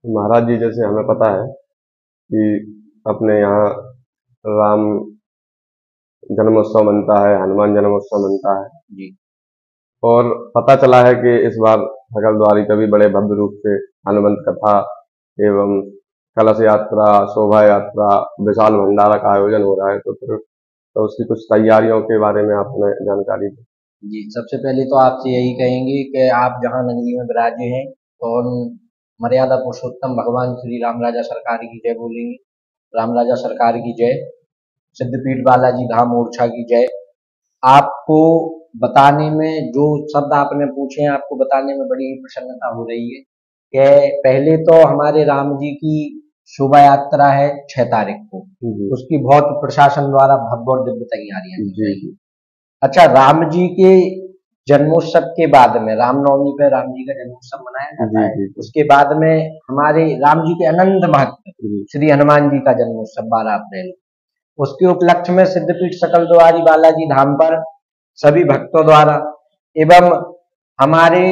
महाराज जी, जैसे हमें पता है कि अपने यहाँ राम जन्मोत्सव मनता है, हनुमान जन्मोत्सव मनता है। जी और पता चला है कि इस बार सकलद्वारी का भी बड़े भव्य रूप से हनुमंत कथा एवं कलश यात्रा, शोभा यात्रा, विशाल भंडारा का आयोजन हो रहा है। तो फिर तो उसकी कुछ तैयारियों के बारे में आप हमें जानकारी दें। जी, सबसे पहले तो आपसे यही कहेंगे कि आप जहाँ नगरी में विराजे हैं तो उन मर्यादा पुरुषोत्तम भगवान श्री राम राजा सरकार की जय बोलेंगे। राम राजा सरकार की जय। सिद्धपीठ बालाजी धाम ओरछा की जय। आपको बताने में जो शब्द आपने पूछे हैं, आपको बताने में बड़ी प्रसन्नता हो रही है कि पहले तो हमारे राम जी की शोभा यात्रा है 6 तारीख को। जी उसकी बहुत प्रशासन द्वारा भव्य और दिव्य तैयारियां की जी गई। जी अच्छा, राम जी के जन्मोत्सव के बाद में रामनवमी पे राम जी का जन्मोत्सव मनाया जाता जी है। जी जी उसके बाद में हमारे राम जी के अनंत भक्त जी श्री हनुमान जी का जन्मोत्सव 12 अप्रैल। उसके उपलक्ष्य में सिद्धपीठ सकलद्वारी बालाजी धाम पर सभी भक्तों द्वारा एवं हमारे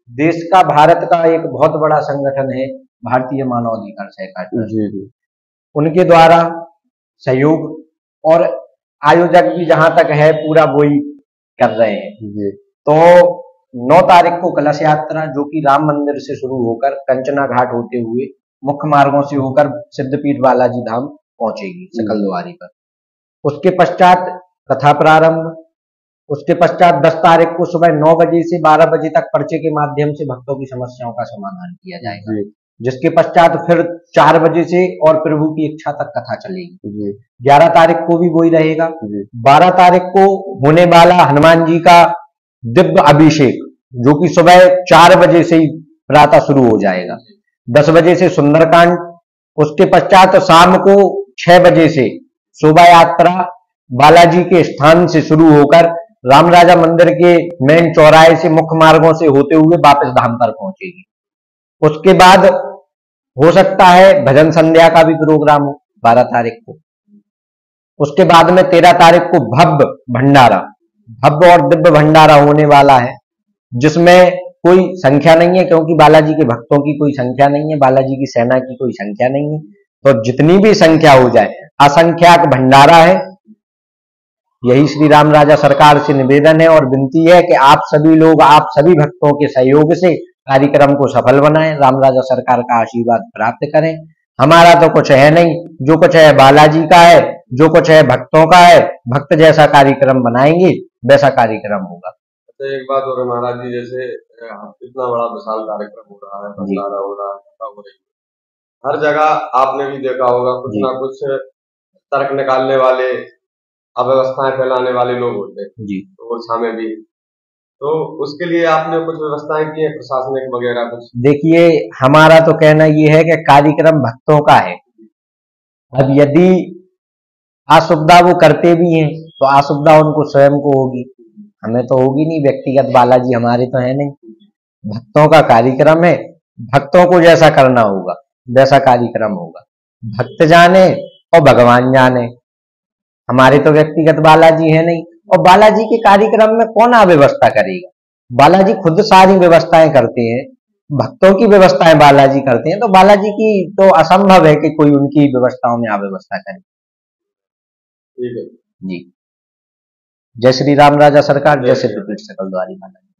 देश का, भारत का एक बहुत बड़ा संगठन है भारतीय मानव अधिकार सहकार ट्रस्ट, जी जी उनके द्वारा सहयोग और आयोजक भी जहां तक है पूरा वही कर रहे हैं। जी तो 9 तारीख को कलश यात्रा जो कि राम मंदिर से शुरू होकर कंचना घाट होते हुए मुख्य मार्गों से होकर सिद्धपीठ बालाजी धाम पहुंचेगी सकलद्वारी पर। उसके पश्चात कथा प्रारंभ। उसके पश्चात 10 तारीख को सुबह 9 बजे से 12 बजे तक पर्चे के माध्यम से भक्तों की समस्याओं का समाधान किया जाएगा। जी जिसके पश्चात फिर 4 बजे से और प्रभु की इच्छा तक कथा चलेगी। जी 11 तारीख को भी वही रहेगा। जी 12 तारीख को होने वाला हनुमान जी का दिव्य अभिषेक जो कि सुबह 4 बजे से ही प्रातः शुरू हो जाएगा। 10 बजे से सुंदरकांड। उसके पश्चात शाम को 6 बजे से शोभा यात्रा बालाजी के स्थान से शुरू होकर राम राजा मंदिर के मेन चौराहे से मुख्य मार्गों से होते हुए वापस धाम पर पहुंचेगी। उसके बाद हो सकता है भजन संध्या का भी प्रोग्राम हो 12 तारीख को। उसके बाद में 13 तारीख को भव्य भंडारा, भव्य और दिव्य भंडारा होने वाला है जिसमें कोई संख्या नहीं है क्योंकि बालाजी के भक्तों की कोई संख्या नहीं है, बालाजी की सेना की कोई संख्या नहीं है। तो जितनी भी संख्या हो जाए, असंख्याक भंडारा है। यही श्री राम राजा सरकार से निवेदन है और विनती है कि आप सभी लोग, आप सभी भक्तों के सहयोग से कार्यक्रम को सफल बनाएं, राम राजा सरकार का आशीर्वाद प्राप्त करें। हमारा तो कुछ है नहीं, जो कुछ है बालाजी का है, जो कुछ है भक्तों का है। भक्त जैसा कार्यक्रम बनाएंगे वैसा कार्यक्रम होगा। अच्छा, एक बात और है महाराज जी, जैसे इतना बड़ा विशाल कार्यक्रम हो रहा है, भंडारा हो रहा है, कथा हो रही है, हर जगह आपने भी देखा होगा कुछ ना कुछ तर्क निकालने वाले, अव्यवस्थाएं फैलाने वाले लोग होते हैं। जी तो ओरछा में भी, तो उसके लिए आपने कुछ व्यवस्थाएं की है, प्रशासनिक वगैरह कुछ? देखिए, हमारा तो कहना ये है कि कार्यक्रम भक्तों का है। अब यदि असुविधा वो करते भी हैं तो असुविधा उनको स्वयं को होगी, हमें तो होगी नहीं। व्यक्तिगत बालाजी हमारे तो है नहीं, भक्तों का कार्यक्रम है। भक्तों को जैसा करना होगा वैसा कार्यक्रम होगा। भक्त जाने और भगवान जाने, हमारे तो व्यक्तिगत बालाजी है नहीं। और बालाजी के कार्यक्रम में कौन अव्यवस्था करेगा? बालाजी खुद सारी व्यवस्थाएं करते हैं, भक्तों की व्यवस्थाएं बालाजी करते हैं। तो बालाजी की तो असंभव है कि कोई उनकी व्यवस्थाओं में अव्यवस्था करे। ठीक है जी, जय श्री राम राजा सरकार, जय सिद्धपीठ सकलद्वारी बालाजी।